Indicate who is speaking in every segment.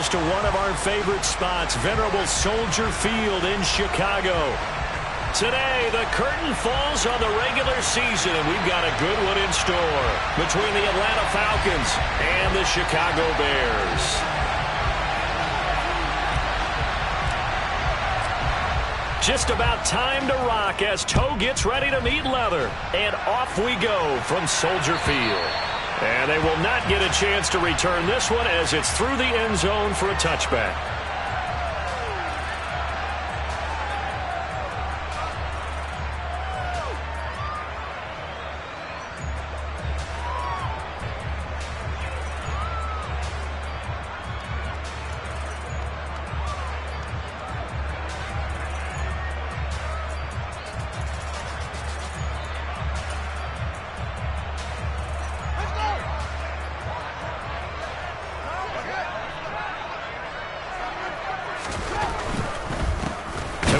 Speaker 1: moves to one of our favorite spots, venerable Soldier Field in Chicago. Today, the curtain falls on the regular season, and we've got a good one in store between the Atlanta Falcons and the Chicago Bears. Just about time to rock as toe gets ready to meet leather. And off we go from Soldier Field. And they will not get a chance to return this one as it's through the end zone for a touchback.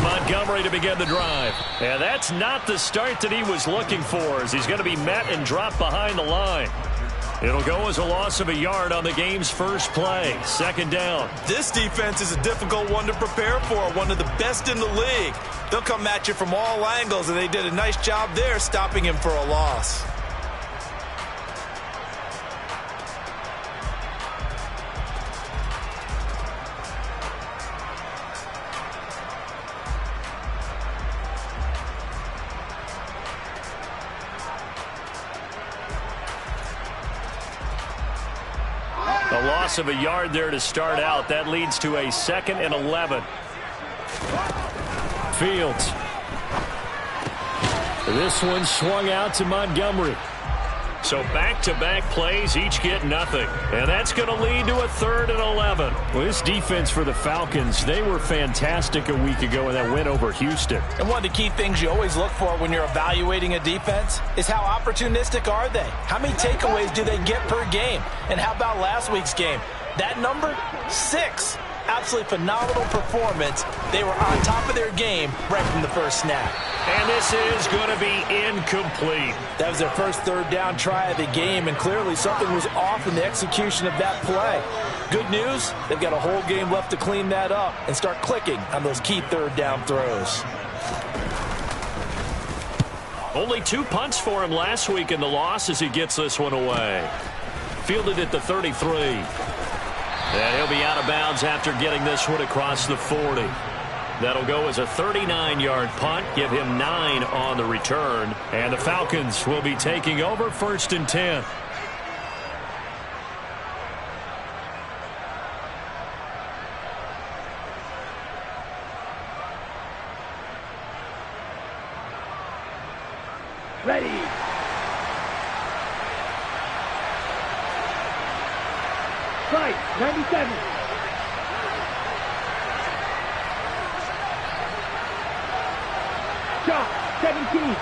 Speaker 1: Montgomery to begin the drive. And that's not the start that he was looking for, as he's going to be met and dropped behind the line. It'll go as a loss of a yard on the game's first play. Second down.
Speaker 2: This defense is a difficult one to prepare for, one of the best in the league. They'll come at you from all angles, and they did a nice job there stopping him for a loss.
Speaker 1: A loss of a yard there to start out. That leads to a 2nd and 11. Fields. This one swung out to Montgomery. So back-to-back plays, each get nothing. And that's going to lead to a 3rd and 11. Well, this defense for the Falcons, they were fantastic a week ago in that win over Houston.
Speaker 3: And one of the key things you always look for when you're evaluating a defense is how opportunistic are they? How many takeaways do they get per game? And how about last week's game? That number, 6. Absolutely phenomenal performance. They were on top of their game right from the first snap.
Speaker 1: And this is going to be incomplete.
Speaker 3: That was their first 3rd down try of the game, and clearly something was off in the execution of that play. Good news, they've got a whole game left to clean that up and start clicking on those key 3rd down throws.
Speaker 1: Only 2 punts for him last week in the loss as he gets this one away. Fielded at the 33. And he'll be out of bounds after getting this one across the 40. That'll go as a 39-yard punt, give him 9 on the return. And the Falcons will be taking over 1st and 10.
Speaker 4: Ready. Fight, 97. Shot, 17.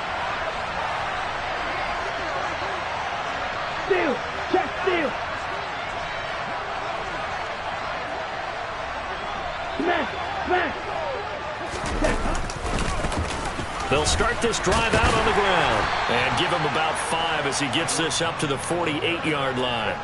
Speaker 4: Steal, check, steal. Smash, smash.
Speaker 1: They'll start this drive out on the ground and give him about 5 as he gets this up to the 48-yard line.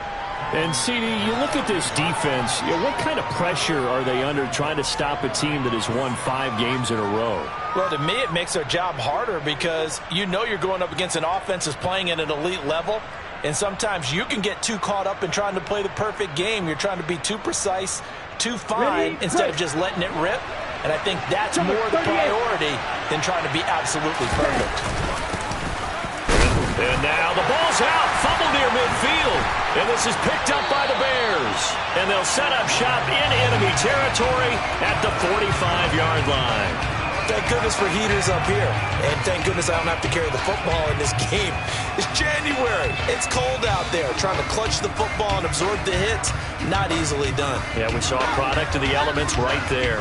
Speaker 1: And, CD, you look at this defense, what kind of pressure are they under trying to stop a team that has won 5 games in a row?
Speaker 3: Well, to me, it makes their job harder because you know you're going up against an offense that's playing at an elite level, and sometimes you can get too caught up in trying to play the perfect game. You're trying to be too precise, too fine, instead of just letting it rip. And I think that's more the priority than trying to be absolutely perfect.
Speaker 1: And now the ball's out, fumble near midfield. And this is picked up by the Bears. And they'll set up shop in enemy territory at the 45-yard line.
Speaker 3: Thank goodness for heaters up here. And thank goodness I don't have to carry the football in this game. It's January. It's cold out there. Trying to clutch the football and absorb the hits, not easily done.
Speaker 1: Yeah, we saw a product of the elements right there.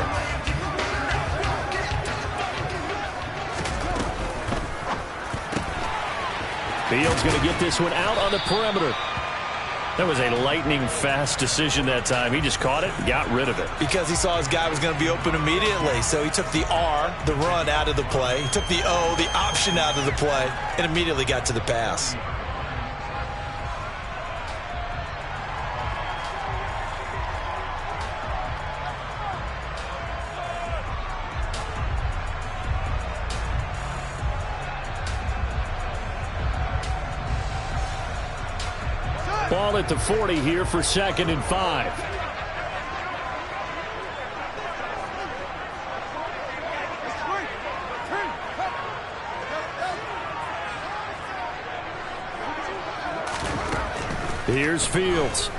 Speaker 1: Fields going to get this one out on the perimeter. That was a lightning-fast decision that time. He just caught it and got rid of it.
Speaker 3: Because he saw his guy was going to be open immediately. So he took the R, the run, out of the play. He took the O, the option, out of the play, and immediately got to the pass.
Speaker 1: ball at the 40 here for 2nd and 5. Here's Fields.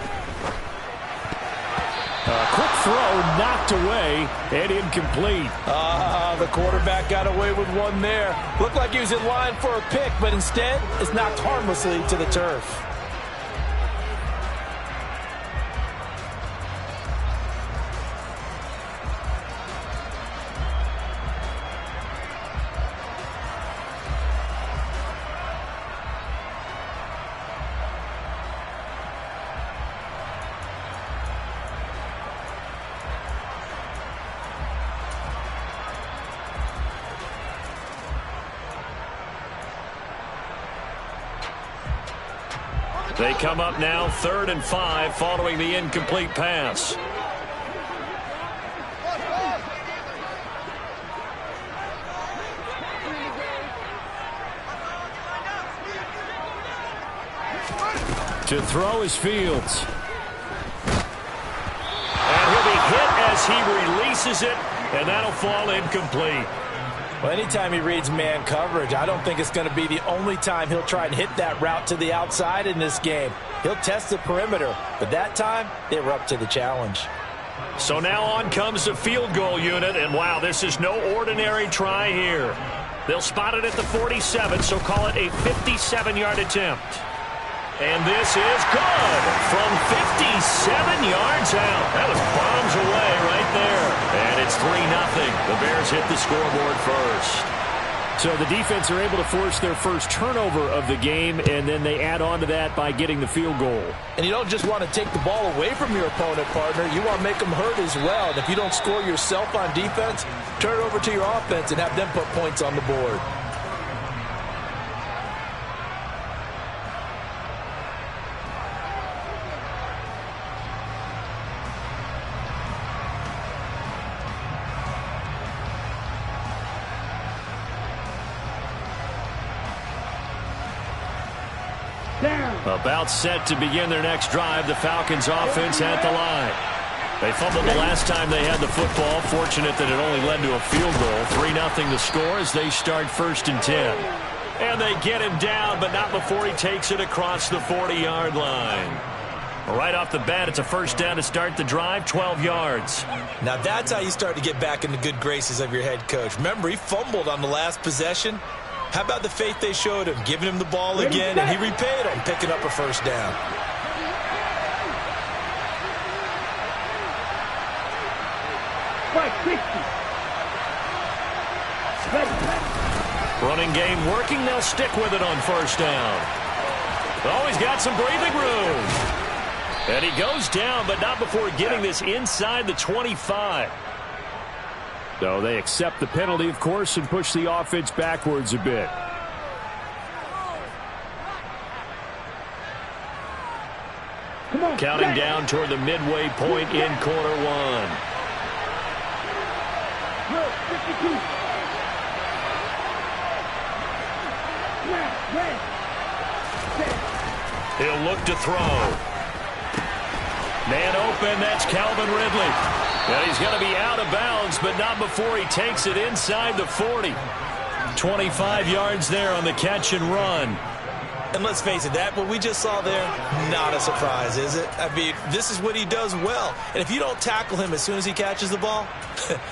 Speaker 1: A quick throw knocked away and incomplete.
Speaker 3: The quarterback got away with one there. Looked like he was in line for a pick, but instead it's knocked harmlessly to the turf.
Speaker 1: They come up now 3rd and 5 following the incomplete pass. To throw is Fields. And he'll be hit as he releases it, and that'll fall incomplete.
Speaker 3: Well, anytime he reads man coverage, I don't think it's going to be the only time he'll try and hit that route to the outside in this game. He'll test the perimeter, but that time they were up to the challenge.
Speaker 1: So now on comes the field goal unit, and wow, this is no ordinary try here. They'll spot it at the 47, so call it a 57-yard attempt. And this is good from 57 yards out. That was bombs away right there. And it's 3-0. The Bears hit the scoreboard first. So the defense are able to force their first turnover of the game, and then they add on to that by getting the field goal.
Speaker 3: And you don't just want to take the ball away from your opponent, partner. You want to make them hurt as well. And if you don't score yourself on defense, turn it over to your offense and have them put points on the board.
Speaker 1: About set to begin their next drive. The Falcons offense at the line. They fumbled the last time they had the football. Fortunate that it only led to a field goal. 3-0 the score as they start 1st and 10. And they get him down, but not before he takes it across the 40-yard line. Right off the bat, it's a first down to start the drive, 12 yards.
Speaker 2: Now that's how you start to get back in the good graces of your head coach. Remember, he fumbled on the last possession. How about the faith they showed him, giving him the ball again, and he repaid him, picking up a first down.
Speaker 1: Running game working. They'll stick with it on first down. Oh, he's got some breathing room. And he goes down, but not before getting this inside the 25. So they accept the penalty, of course, and push the offense backwards a bit. Counting down toward the midway point in quarter one. He'll look to throw. Man open, that's Calvin Ridley. And he's going to be out of bounds, but not before he takes it inside the 40. 25 yards there on the catch and run.
Speaker 2: And let's face it, that what we just saw there, not a surprise, is it? I mean, this is what he does well. And if you don't tackle him as soon as he catches the ball,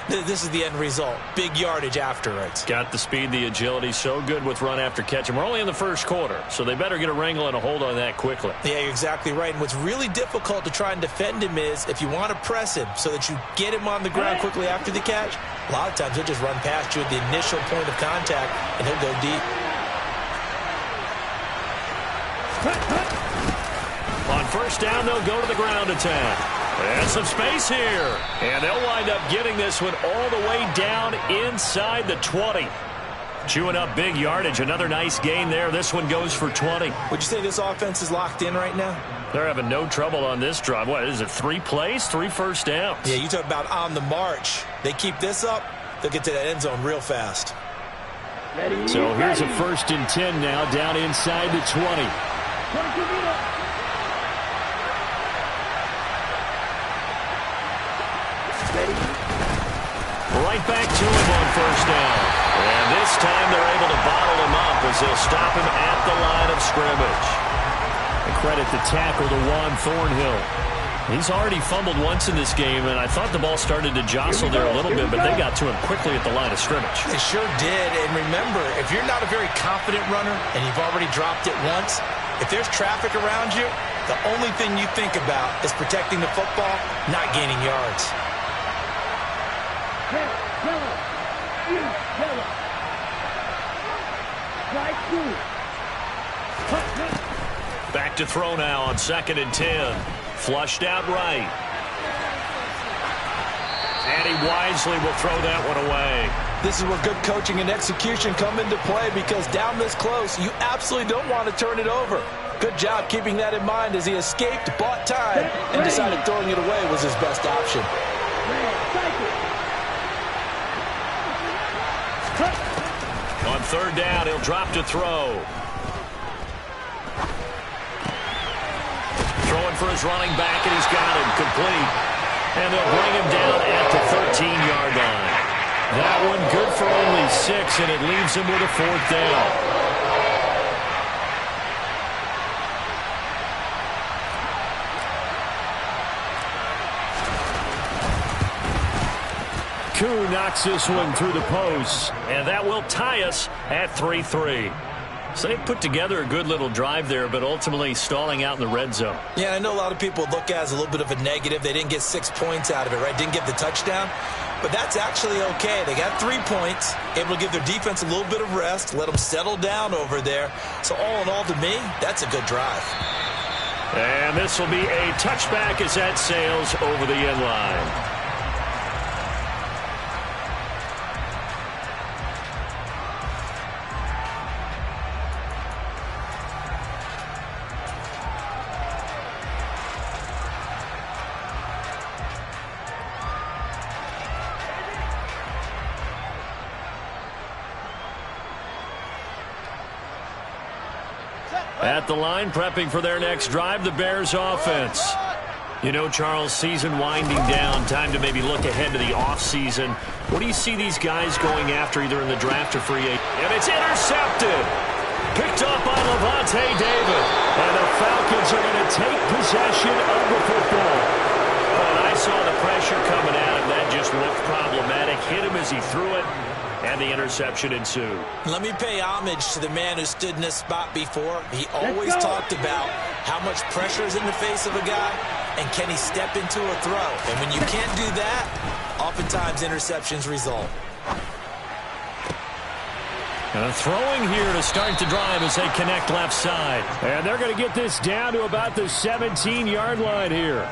Speaker 2: this is the end result. Big yardage afterwards.
Speaker 1: Got the speed, the agility, so good with run after catch. And we're only in the first quarter, so they better get a wrangle and a hold on that quickly.
Speaker 2: Yeah, you're exactly right. And what's really difficult to try and defend him is if you want to press him so that you get him on the ground quickly after the catch, a lot of times he'll just run past you at the initial point of contact, and he'll go deep.
Speaker 1: On first down, they'll go to the ground attack. And some space here. And they'll wind up getting this one all the way down inside the 20. Chewing up big yardage. Another nice gain there. This one goes for 20.
Speaker 2: Would you say this offense is locked in right now?
Speaker 1: They're having no trouble on this drive. What is it, 3 plays, 3 first downs?
Speaker 2: Yeah, you talk about on the march. They keep this up, they'll get to that end zone real fast.
Speaker 1: So here's a 1st and 10 now down inside the 20. Right back to him on first down. And this time they're able to bottle him up as they'll stop him at the line of scrimmage. And credit the tackle to Juan Thornhill. He's already fumbled once in this game, and I thought the ball started to jostle there a little bit, but they got to him quickly at the line of scrimmage.
Speaker 2: They sure did. And remember, if you're not a very confident runner and you've already dropped it once, if there's traffic around you, the only thing you think about is protecting the football, not gaining yards.
Speaker 4: Red, yellow, green, yellow. Strike 2.
Speaker 1: Back to throw now on 2nd and 10. Flushed out right. And he wisely will throw that one away.
Speaker 3: This is where good coaching and execution come into play, because down this close, you absolutely don't want to turn it over. Good job keeping that in mind as he escaped, bought time, and decided throwing it away was his best option.
Speaker 1: On 3rd down, he'll drop to throw. Throwing for his running back, and he's got him complete. And they'll bring him down at the 13-yard line. That one good for only 6, and it leaves him with a 4th down. Koo knocks this one through the post, and that will tie us at 3-3. So they put together a good little drive there, but ultimately stalling out in the red zone.
Speaker 2: Yeah, I know a lot of people look at it as a little bit of a negative. They didn't get 6 points out of it, right? Didn't get the touchdown. But that's actually okay. They got 3 points, able to give their defense a little bit of rest, let them settle down over there. So all in all, to me, that's a good drive.
Speaker 1: And this will be a touchback as that sails over the end line. At the line, prepping for their next drive, the Bears offense. You know, Charles, season winding down, time to maybe look ahead to the offseason. What do you see these guys going after either in the draft or free agent? And it's intercepted. Picked up by Levante David. And the Falcons are going to take possession of the football. And I saw the pressure coming at him. That just looked problematic. Hit him as he threw it. And the interception ensued.
Speaker 2: Let me pay homage to the man who stood in this spot before. He always talked about how much pressure is in the face of a guy, and can he step into a throw. And when you can't do that, oftentimes interceptions result.
Speaker 1: And a throwing here to start the drive as they connect left side. And they're going to get this down to about the 17-yard line here.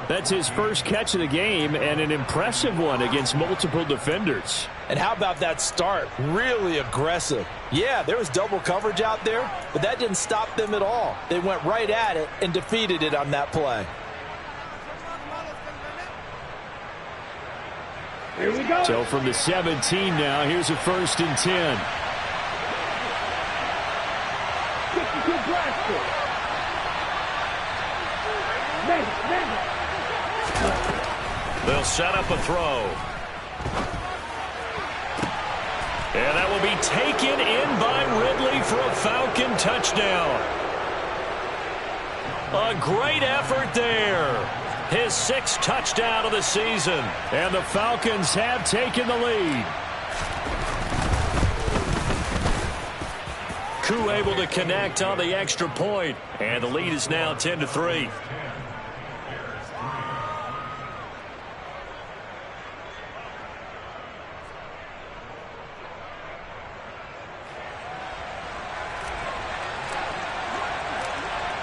Speaker 1: That's his first catch of the game, and an impressive one against multiple defenders.
Speaker 3: And how about that start? Really aggressive. Yeah, there was double coverage out there, but that didn't stop them at all. They went right at it and defeated it on that play.
Speaker 4: Here we go.
Speaker 1: So from the 17 now, here's a 1st and 10.
Speaker 4: 62 blaster. Magic.
Speaker 1: They'll set up a throw. And that will be taken in by Ridley for a Falcon touchdown. A great effort there. His 6th touchdown of the season. And the Falcons have taken the lead. Koo able to connect on the extra point. And the lead is now 10-3.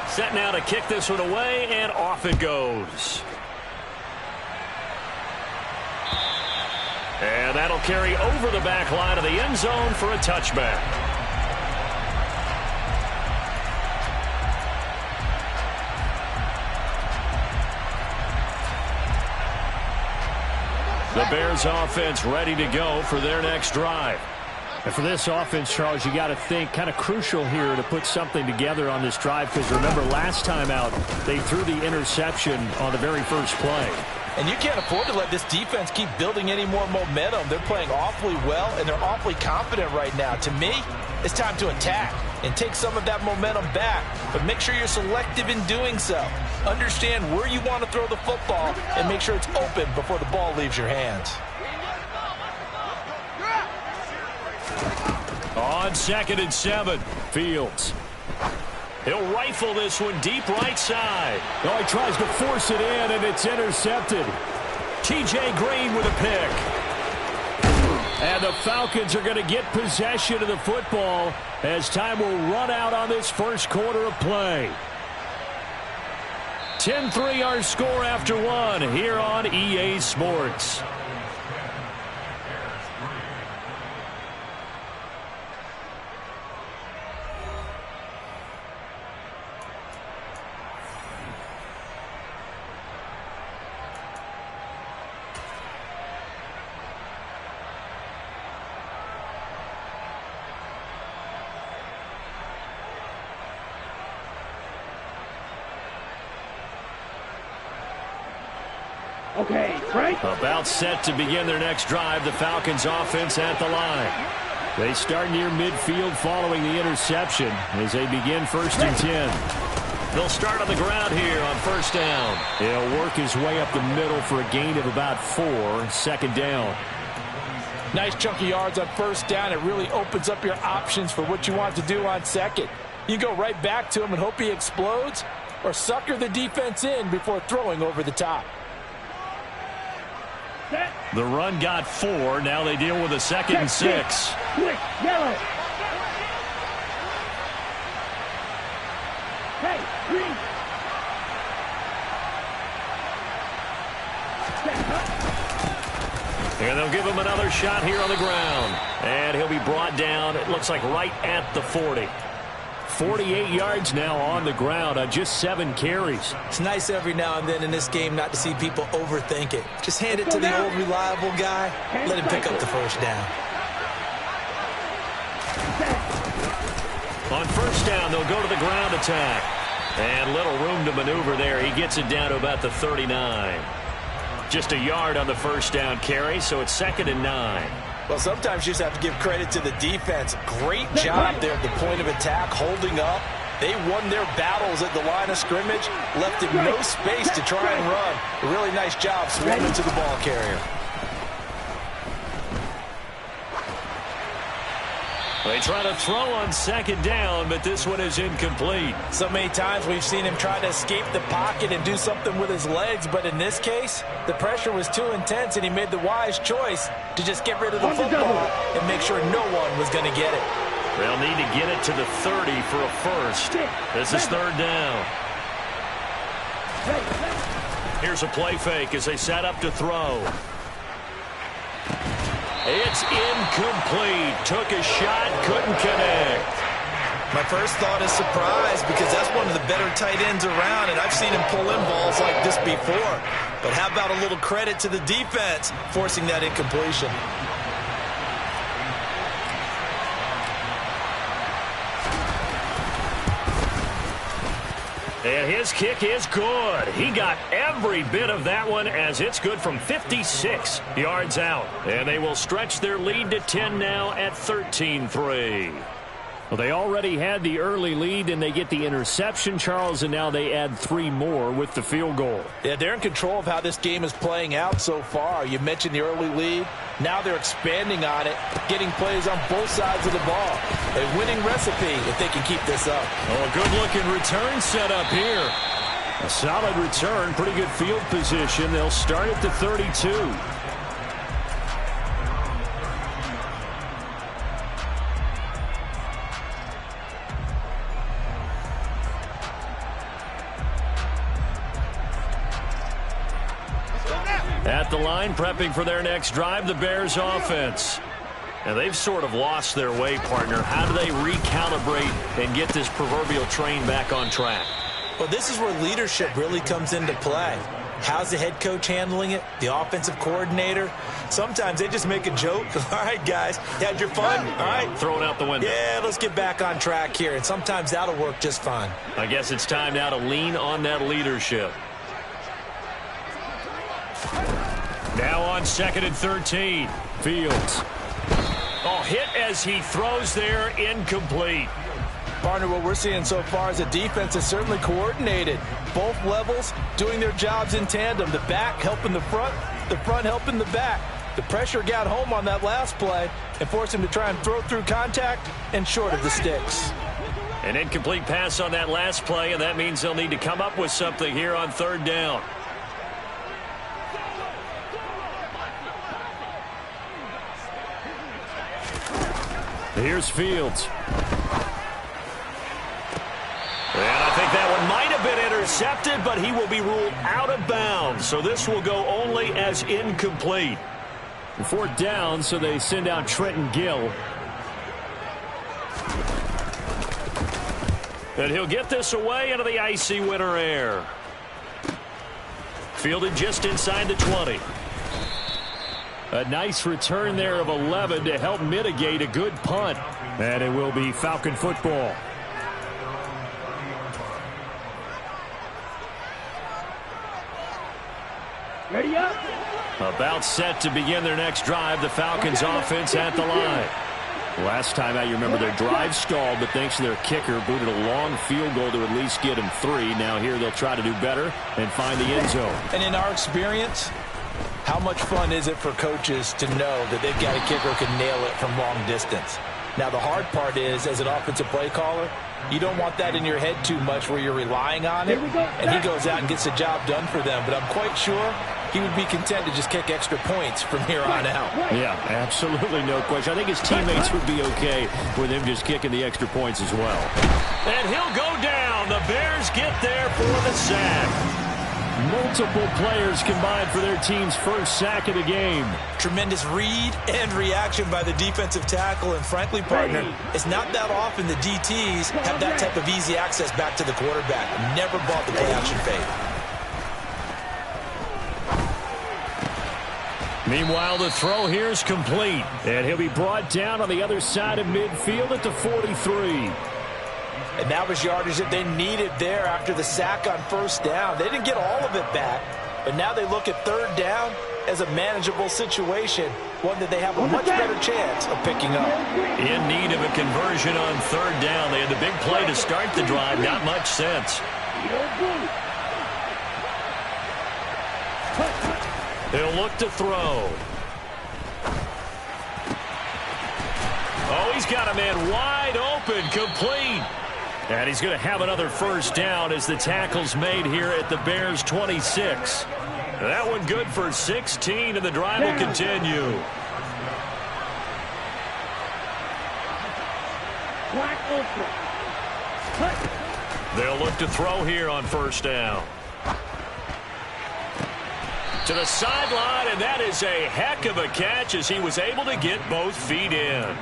Speaker 1: Set now to kick this one away, and off it goes. And that'll carry over the back line of the end zone for a touchback. The Bears offense ready to go for their next drive. And for this offense, Charles, you got to think kind of crucial here to put something together on this drive, because remember last time out, they threw the interception on the very first play.
Speaker 3: And you can't afford to let this defense keep building any more momentum. They're playing awfully well, and they're awfully confident right now. To me, it's time to attack and take some of that momentum back, but make sure you're selective in doing so. Understand where you want to throw the football and make sure it's open before the ball leaves your hands.
Speaker 1: On 2nd and 7, Fields. He'll rifle this one deep right side.
Speaker 5: Oh, he tries to force it in, and it's intercepted.
Speaker 1: T.J. Green with a pick. And the Falcons are going to get possession of the football as time will run out on this first quarter of play. 10-3 our score after one here on EA Sports.
Speaker 4: Okay, Frank.
Speaker 1: About set to begin their next drive, the Falcons offense at the line. They start near midfield following the interception as they begin 1st and 10. They'll start on the ground here on 1st down. He'll work his way up the middle for a gain of about 4, 2nd down.
Speaker 3: Nice chunk of yards on 1st down. It really opens up your options for what you want to do on 2nd. You go right back to him and hope he explodes, or sucker the defense in before throwing over the top.
Speaker 1: The run got 4. Now they deal with a 2nd and 6.
Speaker 4: Quick, yellow. Hey, green.
Speaker 1: And they'll give him another shot here on the ground. And he'll be brought down, it looks like right at the 40. 48 yards now on the ground on just 7 carries.
Speaker 2: It's nice every now and then in this game not to see people overthink it. Just hand it to the old reliable guy. Let him pick up the 1st down.
Speaker 1: On 1st down, they'll go to the ground attack. And little room to maneuver there. He gets it down to about the 39. Just a yard on the 1st down carry, so it's 2nd and 9.
Speaker 3: Well, sometimes you just have to give credit to the defense. Great job there at the point of attack, holding up. They won their battles at the line of scrimmage, left him no space to try and run. A really nice job swarming to the ball carrier.
Speaker 1: They try to throw on 2nd down, but this one is incomplete.
Speaker 3: So many times we've seen him try to escape the pocket and do something with his legs, but in this case, the pressure was too intense and he made the wise choice to just get rid of the football and make sure no one was going to get it.
Speaker 1: They'll need to get it to the 30 for a 1st. This is 3rd down. Here's a play fake as they set up to throw. It's incomplete. Took a shot, couldn't connect.
Speaker 2: My first thought is surprise because that's one of the better tight ends around, and I've seen him pull in balls like this before. But how about a little credit to the defense forcing that incompletion?
Speaker 1: And his kick is good. He got every bit of that one as it's good from 56 yards out. And they will stretch their lead to 10 now at 13-3. Well, they already had the early lead, and they get the interception, Charles, and now they add 3 more with the field goal.
Speaker 3: Yeah, they're in control of how this game is playing out so far. You mentioned the early lead. Now they're expanding on it, getting plays on both sides of the ball. A winning recipe if they can keep this up.
Speaker 1: Oh, a good-looking return set up here. A solid return, pretty good field position. They'll start at the 32. At the line, prepping for their next drive, the Bears offense. And they've sort of lost their way, partner. How do they recalibrate and get this proverbial train back on track?
Speaker 2: Well, this is where leadership really comes into play. How's the head coach handling it? The offensive coordinator? Sometimes they just make a joke. All right, guys, you had your fun? All right.
Speaker 1: Throw it out the window.
Speaker 2: Yeah, let's get back on track here. And sometimes that'll work just fine.
Speaker 1: I guess it's time now to lean on that leadership. Now on 2nd and 13.
Speaker 5: Fields.
Speaker 1: Oh, hit as he throws there, incomplete.
Speaker 3: Partner, what we're seeing so far is the defense is certainly coordinated. Both levels doing their jobs in tandem. The back helping the front helping the back. The pressure got home on that last play and forced him to try and throw through contact and short of the sticks.
Speaker 1: An incomplete pass on that last play, and that means they'll need to come up with something here on 3rd down.
Speaker 5: Here's Fields.
Speaker 1: And I think that one might have been intercepted, but he will be ruled out of bounds. So this will go only as incomplete.
Speaker 5: 4th down, so they send out Trenton Gill.
Speaker 1: And he'll get this away into the icy winter air. Fielded just inside the 20.
Speaker 5: A nice return there of 11 to help mitigate a good punt. And it will be Falcon football.
Speaker 4: Ready up.
Speaker 1: About set to begin their next drive. The Falcons offense at the line.
Speaker 5: Last time out, you remember their drive stalled, but thanks to their kicker, booted a long field goal to at least get him 3. Now here they'll try to do better and find the end zone.
Speaker 3: And in our experience, how much fun is it for coaches to know that they've got a kicker who can nail it from long distance? Now, the hard part is, as an offensive play caller, you don't want that in your head too much where you're relying on it, and he goes out and gets the job done for them. But I'm quite sure he would be content to just kick extra points from here on out.
Speaker 5: Yeah, absolutely no question. I think his teammates would be okay with him just kicking the extra points as well.
Speaker 1: And he'll go down. The Bears get there for the sack.
Speaker 5: Multiple players combined for their team's first sack of the game.
Speaker 2: Tremendous read and reaction by the defensive tackle. And frankly, partner, it's not that often the DTs have that type of easy access back to the quarterback. Never bought the play action fade.
Speaker 1: Meanwhile, the throw here is complete.
Speaker 5: And he'll be brought down on the other side of midfield at the 43.
Speaker 3: And that was yardage that they needed there after the sack on 1st down. They didn't get all of it back, but now they look at 3rd down as a manageable situation, one that they have a much better chance of picking up.
Speaker 1: In need of a conversion on 3rd down. They had the big play to start the drive. Not much sense. They'll look to throw. Oh, he's got a man wide open, complete. And he's going to have another 1st down as the tackle's made here at the Bears' 26. That one good for 16, and the drive will continue. They'll look to throw here on 1st down. To the sideline, and that is a heck of a catch as he was able to get both feet in.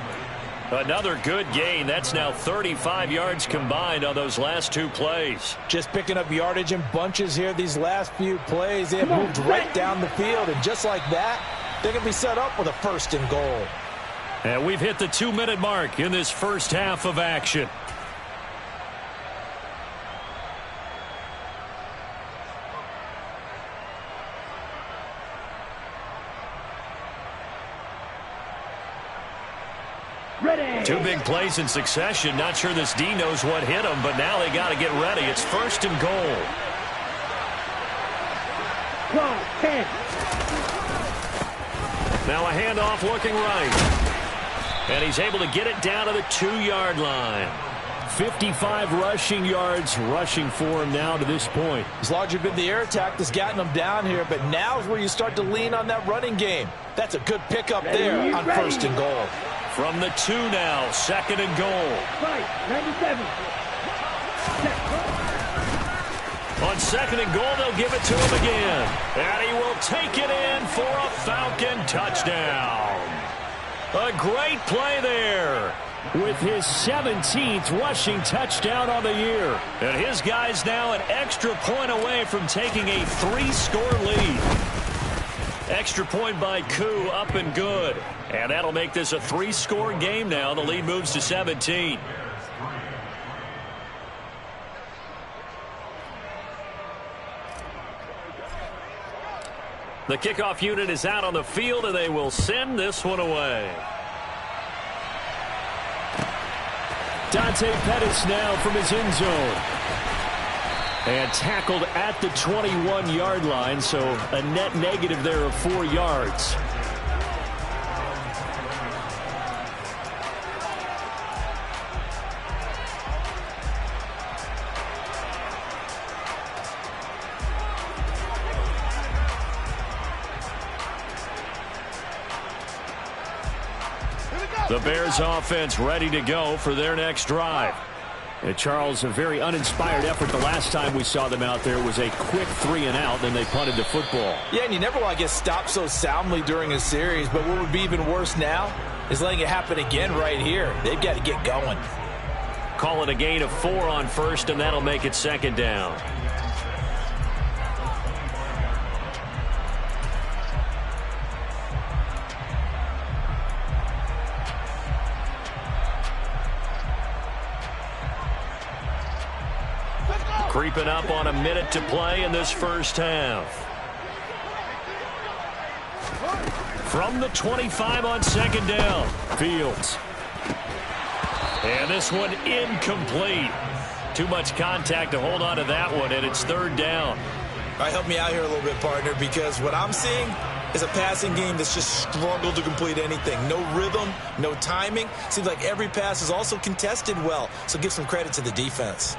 Speaker 1: Another good gain. That's now 35 yards combined on those last 2 plays.
Speaker 3: Just picking up yardage in bunches here these last few plays. They have moved right down the field, and just like that, they're going to be set up with a 1st and goal.
Speaker 1: And we've hit the 2-minute mark in this first half of action.
Speaker 4: Ready.
Speaker 1: 2 big plays in succession. Not sure this D knows what hit him, but now they got to get ready. It's 1st and goal.
Speaker 4: 10.
Speaker 1: Now a handoff looking right. And he's able to get it down to the 2-yard line.
Speaker 5: 55 rushing yards rushing for him now to this point.
Speaker 3: As larger been the air attack that's gotten them down here, but now is where you start to lean on that running game. That's a good pickup there on 1st and goal.
Speaker 1: From the 2 now, 2nd and goal.
Speaker 4: Right, 97.
Speaker 1: On 2nd and goal, they'll give it to him again. And he will take it in for a Falcon touchdown. A great play there.
Speaker 5: With his 17th rushing touchdown on the year.
Speaker 1: And his guy's now an extra point away from taking a 3-score lead. Extra point by Koo, up and good. And that'll make this a 3-score game now. The lead moves to 17. The kickoff unit is out on the field, and they will send this one away.
Speaker 5: Dante Pettis now from his end zone. And tackled at the 21-yard line, so a net negative there of 4 yards.
Speaker 1: The Bears offense ready to go for their next drive.
Speaker 5: And Charles, a very uninspired effort. The last time we saw them out there was a quick 3-and-out, then they punted the football.
Speaker 3: Yeah, and you never want to get stopped so soundly during a series, but what would be even worse now is letting it happen again right here. They've got to get going.
Speaker 1: Call it a gain of 4 on first, and that'll make it second down. Creeping up on a minute to play in this first half. From the 25 on second down, Fields. And this one incomplete. Too much contact to hold on to that one, and it's third down.
Speaker 2: All right, help me out here a little bit, partner, because what I'm seeing is a passing game that's just struggled to complete anything. No rhythm, no timing. Seems like every pass is also contested well, so give some credit to the defense.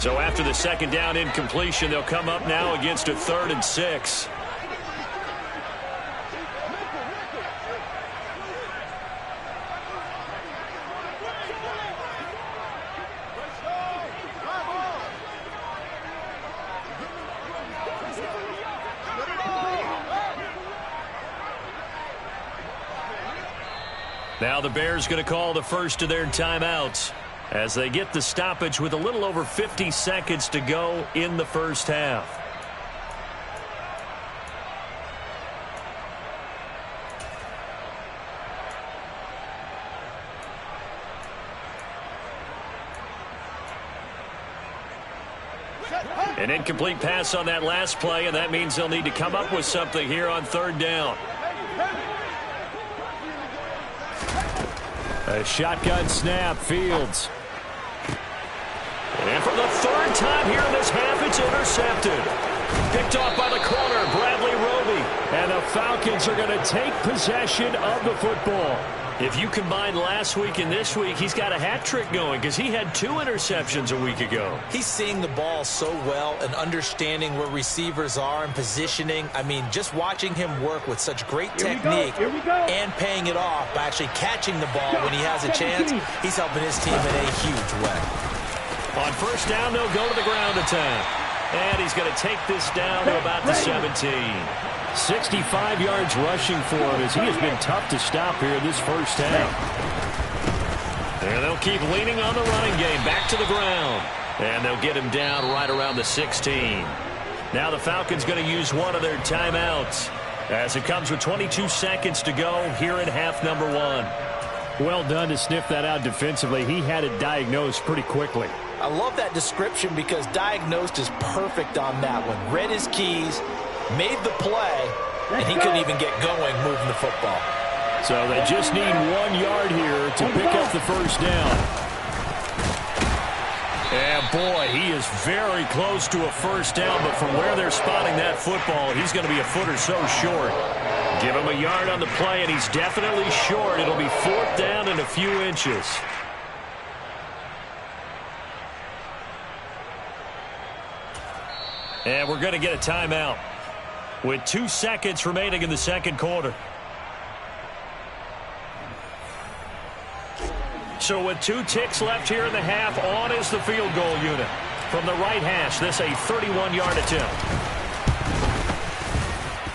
Speaker 1: So after the second down incompletion, they'll come up now against a 3rd and 6. Now the Bears going to call the first of their timeouts as they get the stoppage with a little over 50 seconds to go in the first half. An incomplete pass on that last play, and that means they'll need to come up with something here on third down.
Speaker 5: A shotgun snap, Fields.
Speaker 1: And for the third time here in this half, it's intercepted. Picked off by the corner, Bradley Roby.
Speaker 5: And the Falcons are going to take possession of the football.
Speaker 1: If you combine last week and this week, he's got a hat trick going because he had 2 interceptions a week ago.
Speaker 2: He's seeing the ball so well and understanding where receivers are and positioning. I mean, just watching him work with such great technique and paying it off by actually catching the ball when he has a chance, he's helping his team in a huge way.
Speaker 1: On first down, they'll go to the ground attack. And he's going to take this down to about the 17.
Speaker 5: 65 yards rushing for him as he has been tough to stop here in this first half.
Speaker 1: And they'll keep leaning on the running game back to the ground. And they'll get him down right around the 16. Now the Falcons going to use one of their timeouts as it comes with 22 seconds to go here in half number 1.
Speaker 5: Well done to sniff that out defensively. He had it diagnosed pretty quickly.
Speaker 3: I love that description because diagnosed is perfect on that one. Read his keys, made the play, and he couldn't even get going moving the football.
Speaker 5: So they just need 1 yard here to pick up the first down.
Speaker 1: And boy, he is very close to a first down, but from where they're spotting that football, he's going to be a foot or so short. Give him a yard on the play, and he's definitely short. It'll be 4th down and a few inches. And we're going to get a timeout with 2 seconds remaining in the second quarter. So with 2 ticks left here in the half, on is the field goal unit. From the right hash, this a 31-yard attempt.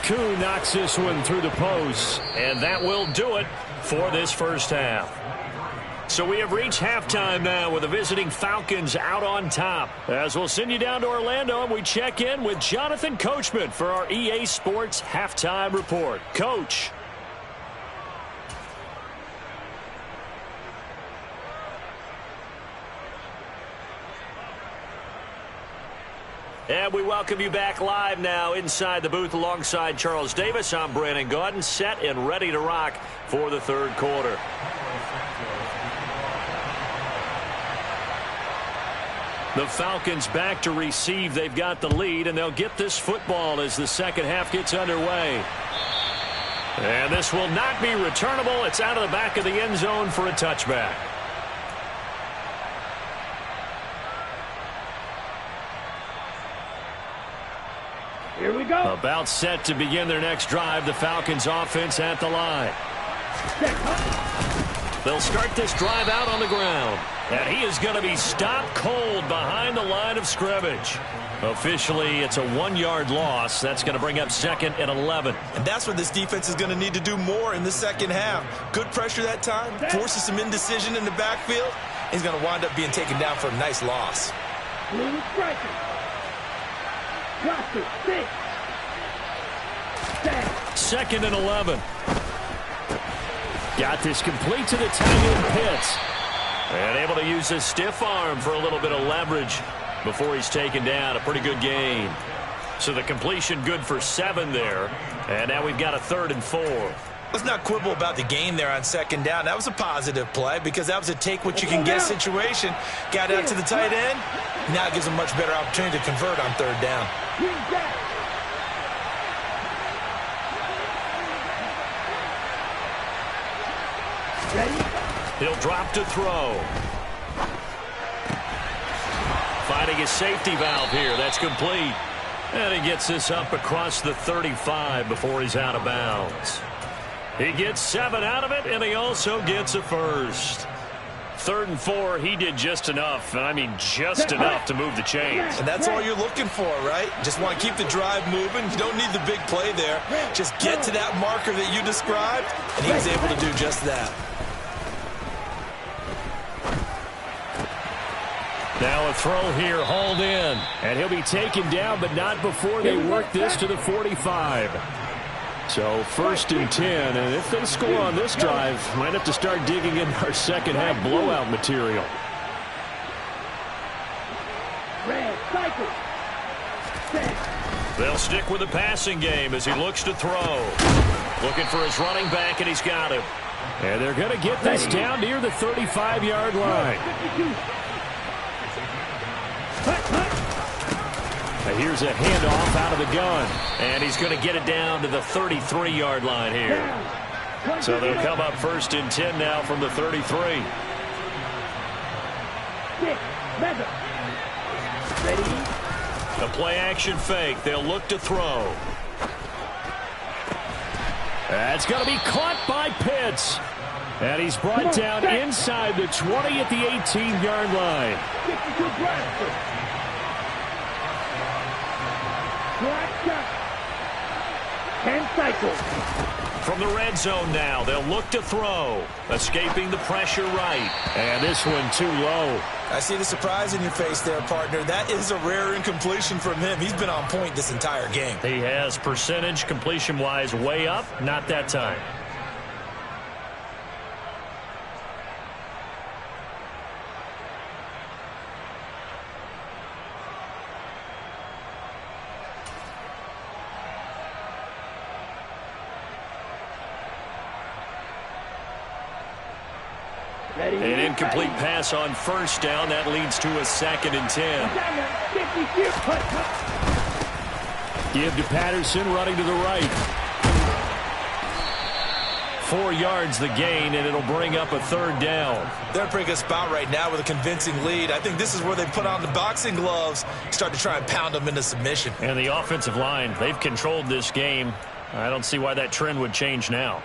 Speaker 5: Koo knocks this one through the post.
Speaker 1: And that will do it for this first half. So we have reached halftime now with the visiting Falcons out on top. As we'll send you down to Orlando, and we check in with Jonathan Coachman for our EA Sports Halftime Report. Coach. And we welcome you back live now inside the booth alongside Charles Davis. I'm Brandon Gaudin, set and ready to rock for the third quarter. The Falcons back to receive. They've got the lead, and they'll get this football as the second half gets underway. And this will not be returnable. It's out of the back of the end zone for a touchback.
Speaker 4: Here we go.
Speaker 1: About set to begin their next drive. The Falcons offense at the line. They'll start this drive out on the ground. And he is going to be stopped cold behind the line of scrimmage. Officially, it's a 1-yard loss. That's going to bring up 2nd and 11.
Speaker 2: And that's where this defense is going to need to do more in the second half. Good pressure that time, forces some indecision in the backfield. He's going to wind up being taken down for a nice loss.
Speaker 4: Blue striker. Drop it. 6.
Speaker 1: 2nd and 11. Got this complete to the tight end Pitts. And able to use his stiff arm for a little bit of leverage before he's taken down. A pretty good gain. So the completion good for 7 there. And now we've got a 3rd and 4.
Speaker 2: Let's not quibble about the gain there on 2nd down. That was a positive play because that was a take-what-you-can-get situation. Got out to the tight end. Now it gives him a much better opportunity to convert on 3rd down.
Speaker 4: Ready?
Speaker 1: He'll drop to throw. Finding his safety valve here. That's complete. And he gets this up across the 35 before he's out of bounds. He gets 7 out of it, and he also gets a first. 3rd and 4, he did just enough, and I mean just enough to move the chains.
Speaker 2: And that's all you're looking for, right? Just want to keep the drive moving. You don't need the big play there. Just get to that marker that you described, and he was able to do just that.
Speaker 1: Now a throw here, hauled in. And he'll be taken down, but not before they work this to the 45. So 1st and 10, and if they score on this drive, might have to start digging in our second half blowout material.
Speaker 4: Red cycle.
Speaker 1: They'll stick with the passing game as he looks to throw. Looking for his running back, and he's got him. And they're going to get this down near the 35-yard line. And here's a handoff out of the gun. And he's going to get it down to the 33-yard line here. So they'll come up 1st and 10 now from the 33. The play-action fake. They'll look to throw. That's going to be caught by Pitts. And he's brought down inside the 20 at the 18-yard line. From the red zone now, they'll look to throw. Escaping the pressure right. And this one too low.
Speaker 2: I see the surprise in your face there, partner. That is a rare incompletion from him. He's been on point this entire game.
Speaker 1: He has percentage completion-wise way up. Not that time. An incomplete pass on 1st down. That leads to a 2nd and 10. Give to Patterson, running to the right. 4 yards the gain, and it'll bring up a 3rd down.
Speaker 2: They're in a pretty good spot right now with a convincing lead. I think this is where they put on the boxing gloves, start to try and pound them into submission.
Speaker 1: And the offensive line, they've controlled this game. I don't see why that trend would change now.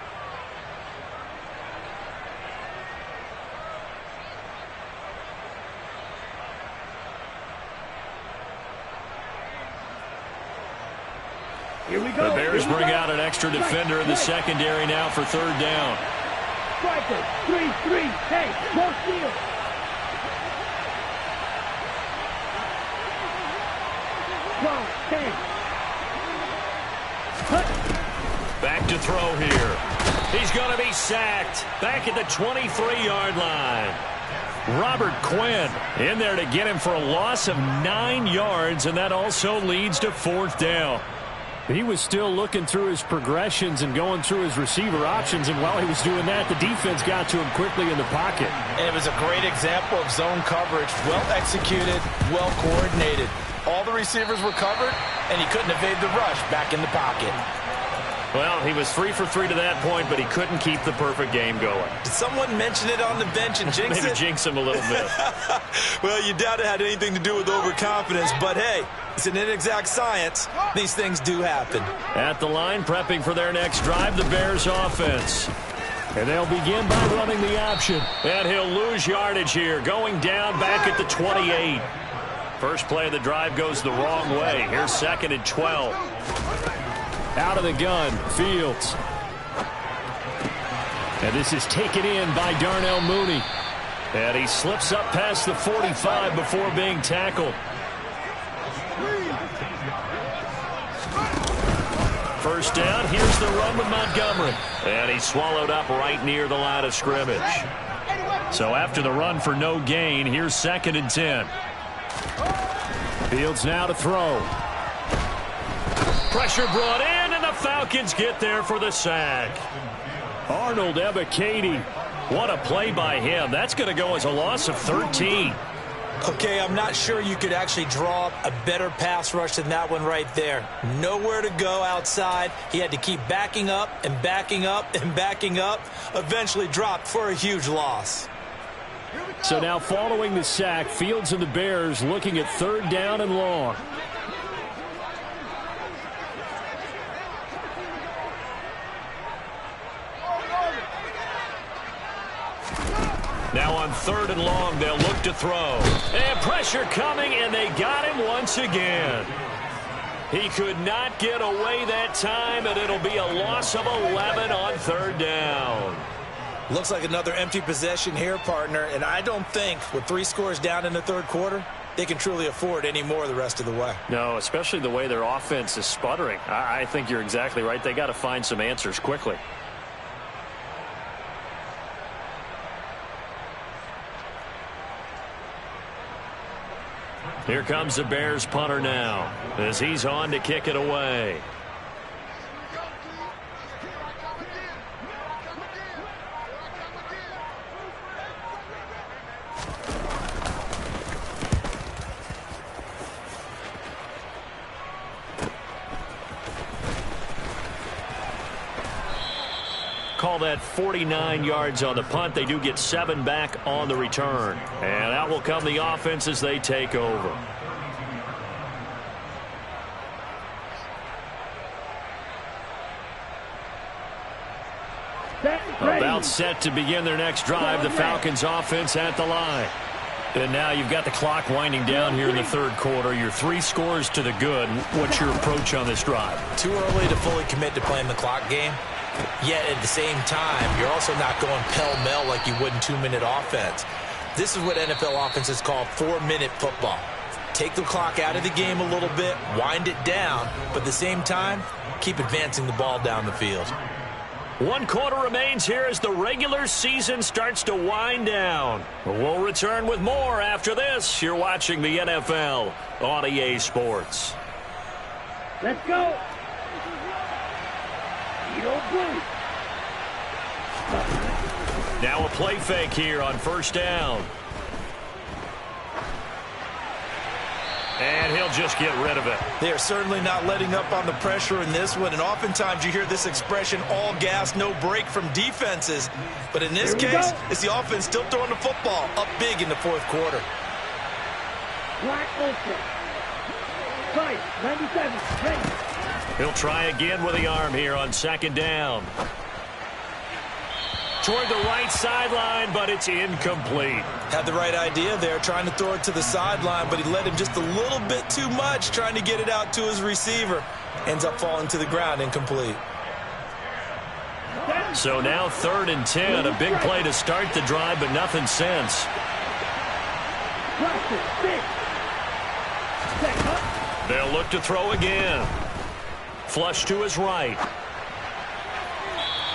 Speaker 4: Here we go.
Speaker 1: The Bears bring out an extra defender in the secondary now for 3rd down.
Speaker 4: striker. 3-3. Hey, no steal. Strong. 10.
Speaker 1: Back to throw here. He's going to be sacked. Back at the 23-yard line. Robert Quinn in there to get him for a loss of 9 yards, and that also leads to 4th down.
Speaker 5: He was still looking through his progressions and going through his receiver options, and while he was doing that, the defense got to him quickly in the pocket.
Speaker 3: And it was a great example of zone coverage. Well executed, well coordinated. All the receivers were covered, and he couldn't evade the rush back in the pocket.
Speaker 1: Well, he was 3 for 3 to that point, but he couldn't keep the perfect game going.
Speaker 2: Did someone mention it on the bench and jinx
Speaker 1: Maybe
Speaker 2: it?
Speaker 1: jinx him a little bit.
Speaker 2: Well, you doubt it had anything to do with overconfidence, but hey, it's an inexact science. These things do happen.
Speaker 1: At the line, prepping for their next drive, the Bears offense.
Speaker 5: And they'll begin by running the option.
Speaker 1: And he'll lose yardage here, going down back at the 28. First play of the drive goes the wrong way. Here's 2nd and 12.
Speaker 5: Out of the gun, Fields. And this is taken in by Darnell Mooney.
Speaker 1: And he slips up past the 45 before being tackled. First down, here's the run with Montgomery. And he's swallowed up right near the line of scrimmage. So after the run for no gain, here's 2nd and 10.
Speaker 5: Fields now to throw.
Speaker 1: Pressure brought in, and the Falcons get there for the sack.
Speaker 5: Arnold Ebiketie.
Speaker 1: What a play by him. That's going to go as a loss of 13.
Speaker 2: Okay, I'm not sure you could actually draw up a better pass rush than that one right there. Nowhere to go outside. He had to keep backing up and backing up and backing up. Eventually dropped for a huge loss.
Speaker 5: So now following the sack, Fields and the Bears looking at 3rd down and long.
Speaker 1: Now on 3rd and long, they'll look to throw. And pressure coming, and they got him once again. He could not get away that time, and it'll be a loss of 11 on 3rd down.
Speaker 2: Looks like another empty possession here, partner, and I don't think with 3 scores down in the 3rd quarter, they can truly afford any more the rest of the way.
Speaker 1: No, especially the way their offense is sputtering. I think you're exactly right. They got to find some answers quickly. Here comes the Bears punter now as he's on to kick it away. Call that 49 yards on the punt. They do get 7 back on the return. And out will come the offense as they take over. About set to begin their next drive. The Falcons offense at the line. And now you've got the clock winding down here in the 3rd quarter. You're 3 scores to the good. What's your approach on this drive?
Speaker 2: Too early to fully commit to playing the clock game. Yet at the same time, you're also not going pell-mell like you would in 2-minute offense. This is what NFL offenses call 4-minute football. Take the clock out of the game a little bit, wind it down, but at the same time, keep advancing the ball down the field.
Speaker 1: 1 quarter remains here as the regular season starts to wind down. We'll return with more after this. You're watching the NFL on EA Sports.
Speaker 4: Let's go.
Speaker 1: Now a play fake here on 1st down. And he'll just get rid of it.
Speaker 2: They are certainly not letting up on the pressure in this one, and oftentimes you hear this expression, all gas, no break from defenses. But in this case, it's the offense still throwing the football up big in the 4th quarter.
Speaker 4: Black open. Right, 97, ready.
Speaker 1: He'll try again with the arm here on 2nd down. Toward the right sideline, but it's incomplete.
Speaker 2: Had the right idea there, trying to throw it to the sideline, but he let him just a little bit too much, trying to get it out to his receiver. Ends up falling to the ground, incomplete.
Speaker 1: So now 3rd and 10. A big play to start the drive, but nothing since. They'll look to throw again. Flush to his right.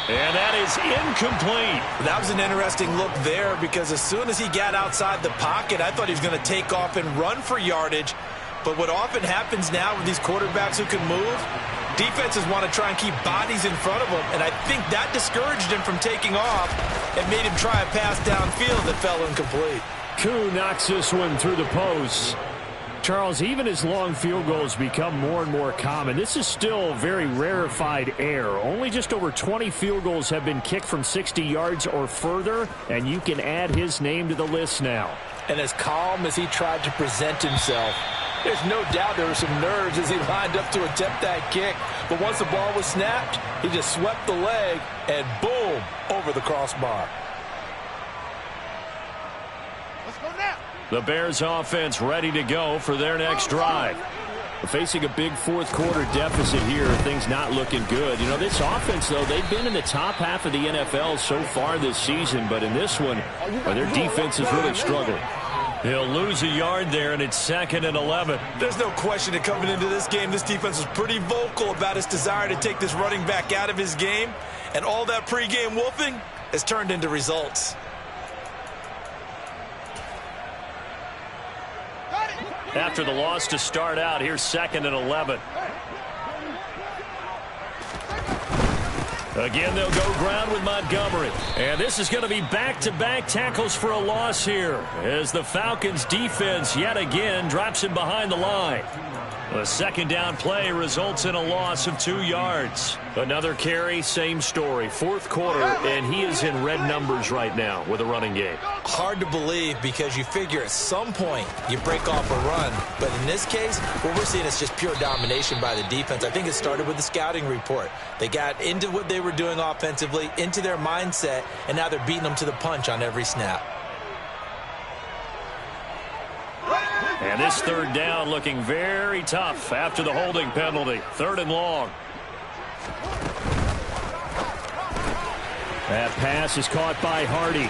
Speaker 1: And that is incomplete.
Speaker 2: That was an interesting look there because as soon as he got outside the pocket, I thought he was going to take off and run for yardage. But what often happens now with these quarterbacks who can move, defenses want to try and keep bodies in front of them. And I think that discouraged him from taking off and made him try a pass downfield that fell incomplete.
Speaker 5: Koo knocks this one through the post. Charles, even as long field goals become more and more common, this is still very rarefied air. Only just over 20 field goals have been kicked from 60 yards or further, and you can add his name to the list now.
Speaker 3: And as calm as he tried to present himself, there's no doubt there were some nerves as he lined up to attempt that kick. But once the ball was snapped, he just swept the leg and boom, over the crossbar.
Speaker 1: The Bears offense ready to go for their next drive.
Speaker 5: Facing a big fourth-quarter deficit here, things not looking good. You know, this offense, though, they've been in the top half of the NFL so far this season, but in this one, their defense is really struggling.
Speaker 1: He'll lose a yard there, and it's 2nd and 11.
Speaker 2: There's no question that coming into this game, this defense was pretty vocal about its desire to take this running back out of his game, and all that pregame wolfing has turned into results.
Speaker 1: After the loss to start out, here's 2nd and 11. Again, they'll go ground with Montgomery. And this is going to be back-to-back tackles for a loss here as the Falcons' defense yet again drops him behind the line. The second down play results in a loss of 2 yards. Another carry, same story. Fourth quarter, and he is in red numbers right now with a running game.
Speaker 2: Hard to believe because you figure at some point you break off a run. But in this case, what we're seeing is just pure domination by the defense. I think it started with the scouting report. They got into what they were doing offensively, into their mindset, and now they're beating them to the punch on every snap.
Speaker 1: And this 3rd down looking very tough after the holding penalty. 3rd and long.
Speaker 5: That pass is caught by Hardy.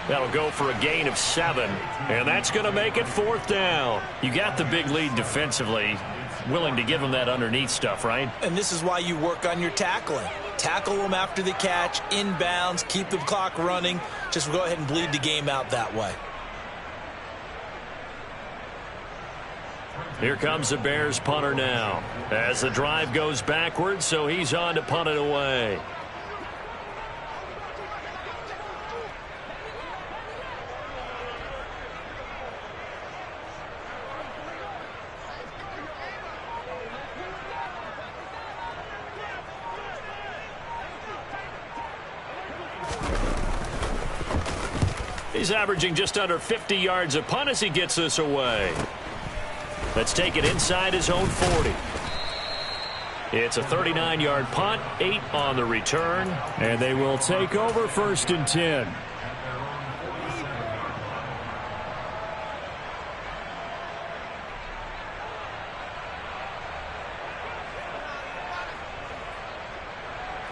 Speaker 1: That'll go for a gain of 7. And that's going to make it 4th down. You got the big lead defensively. Willing to give them that underneath stuff, right?
Speaker 2: And this is why you work on your tackling. Tackle them after the catch, inbounds, keep the clock running. Just go ahead and bleed the game out that way.
Speaker 1: Here comes the Bears punter now as the drive goes backwards, so he's on to punt it away. He's averaging just under 50 yards a punt as he gets this away. Let's take it inside his own 40. It's a 39-yard punt, 8 on the return.
Speaker 5: And they will take over 1st and 10.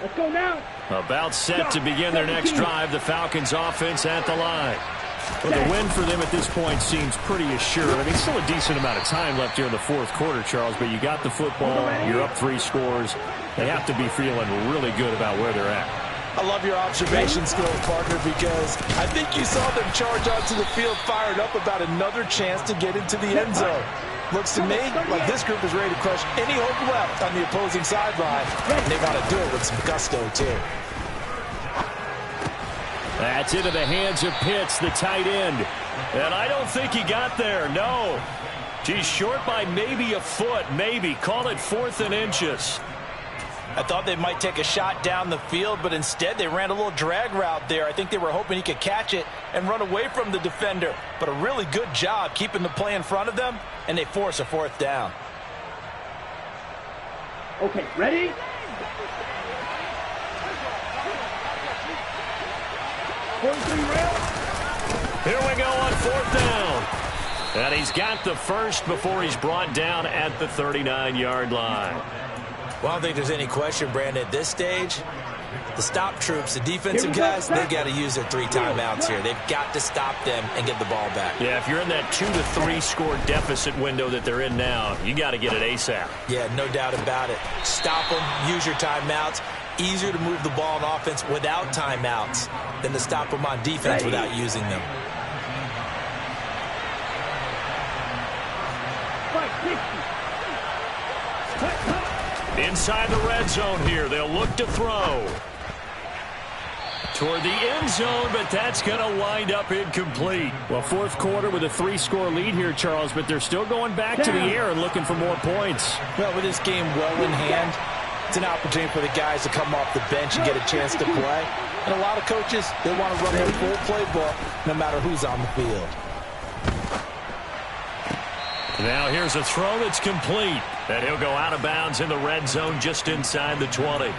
Speaker 4: Let's go now.
Speaker 1: About set to begin their next drive. The Falcons offense at the line.
Speaker 5: Well, the win for them at this point seems pretty assured. I mean, still a decent amount of time left here in the fourth quarter, Charles, but you got the football. You're up 3 scores. They have to be feeling really good about where they're at.
Speaker 2: I love your observation skills, partner, because I think you saw them charge onto the field fired up about another chance to get into the end zone. Looks to me like this group is ready to crush any hope left on the opposing sideline. And they want to do it with some gusto, too.
Speaker 5: That's into the hands of Pitts, the tight end.
Speaker 1: And I don't think he got there, no. He's short by maybe a foot, maybe. Call it 4th and inches.
Speaker 2: I thought they might take a shot down the field, but instead they ran a little drag route there. I think they were hoping he could catch it and run away from the defender. But a really good job keeping the play in front of them, and they force a 4th down.
Speaker 4: Okay, ready?
Speaker 1: Here we go on 4th down. And he's got the first before he's brought down at the 39-yard line.
Speaker 2: Well, I don't think there's any question, Brandon, at this stage, the stop troops, the defensive guys, they got to use their 3 timeouts here. They've got to stop them and get the ball back.
Speaker 1: Yeah, if you're in that 2 to 3 score deficit window that they're in now, you got to get it ASAP.
Speaker 2: Yeah, no doubt about it. Stop them, use your timeouts. Easier to move the ball on offense without timeouts than to stop them on defense without using them.
Speaker 1: Inside the red zone here, they'll look to throw. Toward the end zone, but that's going to wind up incomplete.
Speaker 5: Well, fourth quarter with a 3-score lead here, Charles, but they're still going back to the air and looking for more points.
Speaker 3: Well, with this game well in hand, it's an opportunity for the guys to come off the bench and get a chance to play. And a lot of coaches, they want to run their full playbook no matter who's on the field.
Speaker 1: Now here's a throw that's complete. And he'll go out of bounds in the red zone just inside the 20.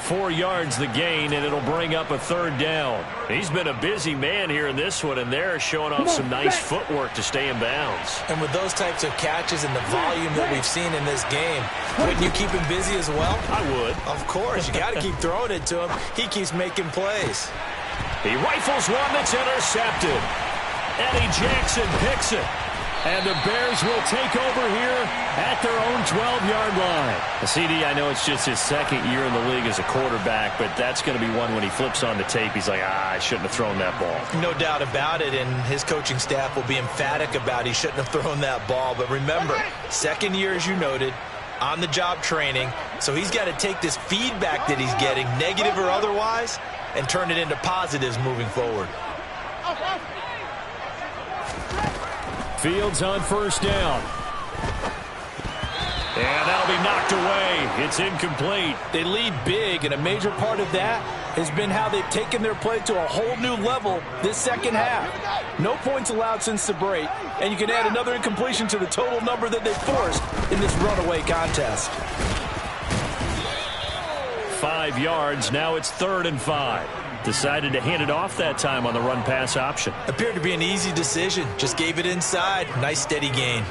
Speaker 1: 4 yards the gain, and it'll bring up a 3rd down. He's been a busy man here in this one, and they're showing off some nice footwork to stay in bounds.
Speaker 2: And with those types of catches and the volume that we've seen in this game, wouldn't you keep him busy as well?
Speaker 1: I would.
Speaker 2: Of course. You got to keep throwing it to him. He keeps making plays.
Speaker 1: He rifles one that's intercepted. Eddie Jackson picks it. And the Bears will take over here at their own 12-yard line. CD, I know it's just his 2nd year in the league as a quarterback, but that's going to be one when he flips on the tape. He's like, I shouldn't have thrown that ball.
Speaker 2: No doubt about it, and his coaching staff will be emphatic about he shouldn't have thrown that ball. But remember, 2nd year, as you noted, on-the-job training, so he's got to take this feedback that he's getting, negative or otherwise, and turn it into positives moving forward.
Speaker 5: Fields on 1st down.
Speaker 1: And that'll be knocked away. It's incomplete.
Speaker 3: They lead big, and a major part of that has been how they've taken their play to a whole new level this second half. No points allowed since the break, and you can add another incompletion to the total number that they forced in this runaway contest.
Speaker 1: 5 yards. Now it's 3rd and 5. Decided to hand it off that time on the run-pass option.
Speaker 2: Appeared to be an easy decision. Just gave it inside. Nice, steady gain.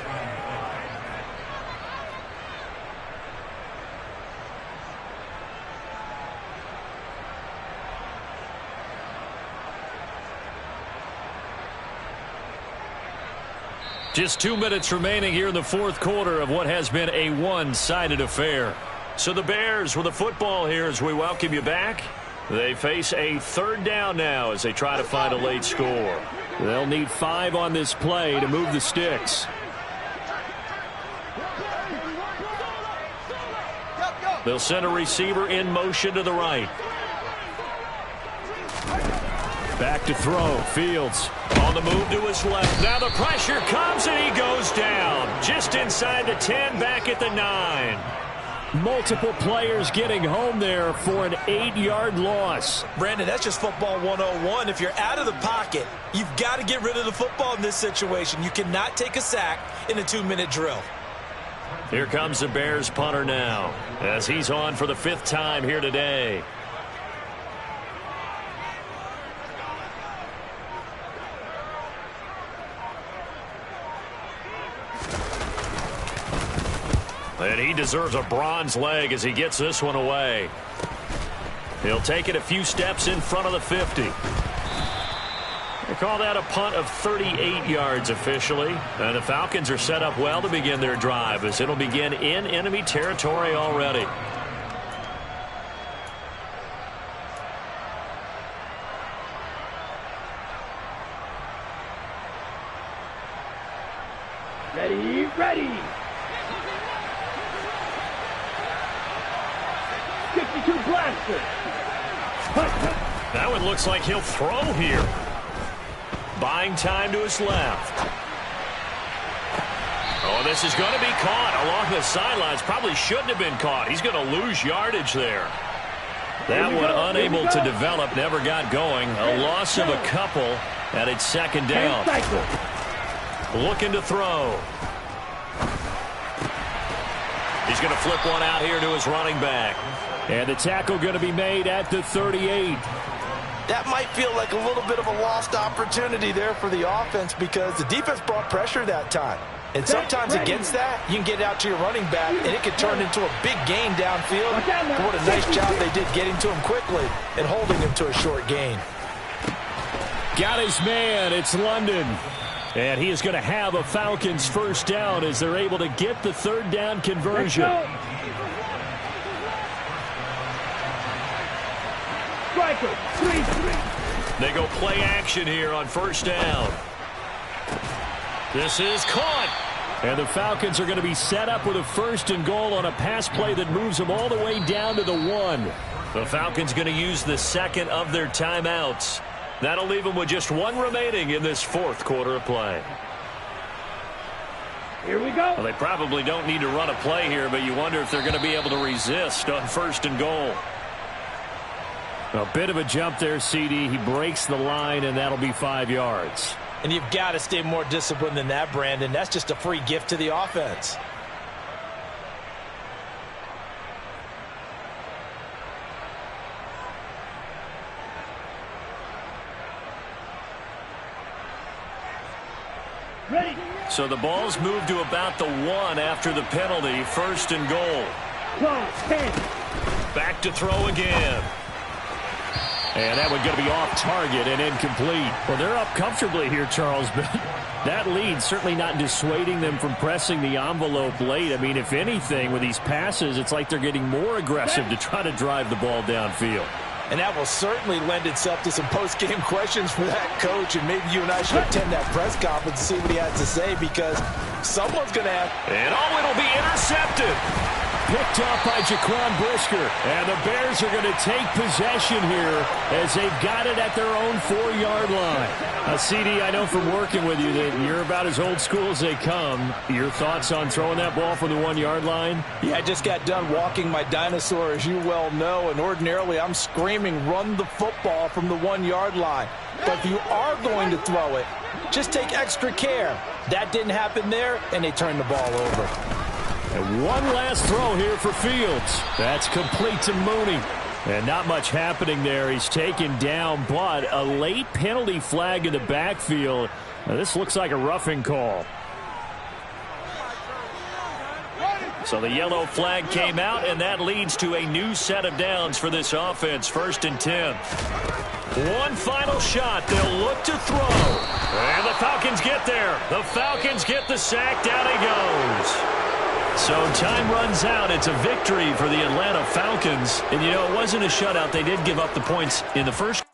Speaker 1: Just 2 minutes remaining here in the 4th quarter of what has been a one-sided affair. So the Bears with the football here as we welcome you back. They face a 3rd down now as they try to find a late score.
Speaker 5: They'll need 5 on this play to move the sticks.
Speaker 1: They'll send a receiver in motion to the right.
Speaker 5: Back to throw. Fields
Speaker 1: on the move to his left. Now the pressure comes and he goes down. Just inside the 10, back at the 9.
Speaker 5: Multiple players getting home there for an 8-yard loss.
Speaker 2: Brandon, that's just football 101. If you're out of the pocket, you've got to get rid of the football in this situation. You cannot take a sack in a 2-minute drill.
Speaker 1: Here comes the Bears punter now as he's on for the 5th time here today. And he deserves a bronze leg as he gets this one away. He'll take it a few steps in front of the 50. They call that a punt of 38 yards officially. And the Falcons are set up well to begin their drive as it'll begin in enemy territory already.
Speaker 4: Ready, ready. 52 blaster.
Speaker 1: That one looks like he'll throw here. Buying time to his left. Oh, this is going to be caught along the sidelines. Probably shouldn't have been caught. He's going to lose yardage there. That one unable to develop, never got going. A loss of a couple, and it's 2nd down. Looking to throw. He's going to flip one out here to his running back.
Speaker 5: And the tackle going to be made at the 38.
Speaker 3: That might feel like a little bit of a lost opportunity there for the offense because the defense brought pressure that time. And sometimes against that, you can get it out to your running back, and it can turn into a big gain downfield. What a nice job they did getting to him quickly and holding him to a short gain.
Speaker 5: Got his man. It's London. And he is going to have a Falcons first down as they're able to get the third down conversion.
Speaker 4: Striker, 3-3.
Speaker 1: They go play action here on first down. This is caught.
Speaker 5: And the Falcons are going to be set up with a first and goal on a pass play that moves them all the way down to the 1.
Speaker 1: The Falcons going to use the second of their timeouts. That'll leave them with just 1 remaining in this fourth quarter of play.
Speaker 4: Here we go.
Speaker 1: Well, they probably don't need to run a play here, but you wonder if they're going to be able to resist on first and goal.
Speaker 5: A bit of a jump there, CD. He breaks the line, and that'll be 5 yards.
Speaker 3: And you've got to stay more disciplined than that, Brandon. That's just a free gift to the offense.
Speaker 4: Ready.
Speaker 1: So the ball's moved to about the 1 after the penalty. First and goal.
Speaker 4: Close, 10.
Speaker 1: Back to throw again.
Speaker 5: And that one going to be off target and incomplete. Well, they're up comfortably here, Charles, but that lead certainly not dissuading them from pressing the envelope late. I mean, if anything, with these passes, it's like they're getting more aggressive to try to drive the ball downfield.
Speaker 3: And that will certainly lend itself to some post-game questions for that coach. And maybe you and I should attend that press conference and see what he has to say, because someone's going to have...
Speaker 1: And it'll be intercepted.
Speaker 5: Picked up by Jaquan Brisker. And the Bears are going to take possession here as they've got it at their own 4-yard line. CD, I know from working with you that you're about as old school as they come. Your thoughts on throwing that ball from the 1-yard line?
Speaker 3: Yeah, I just got done walking my dinosaur, as you well know, and ordinarily I'm screaming, run the football from the 1-yard line. But if you are going to throw it, just take extra care. That didn't happen there, and they turned the ball over.
Speaker 5: And one last throw here for Fields. That's complete to Mooney. And not much happening there. He's taken down, but a late penalty flag in the backfield. Now, this looks like a roughing call.
Speaker 1: So the yellow flag came out, and that leads to a new set of downs for this offense. First and 10. One final shot. They'll look to throw. And the Falcons get there. The Falcons get the sack. Down he goes. So time runs out. It's a victory for the Atlanta Falcons. And, you know, it wasn't a shutout. They did give up the points in the first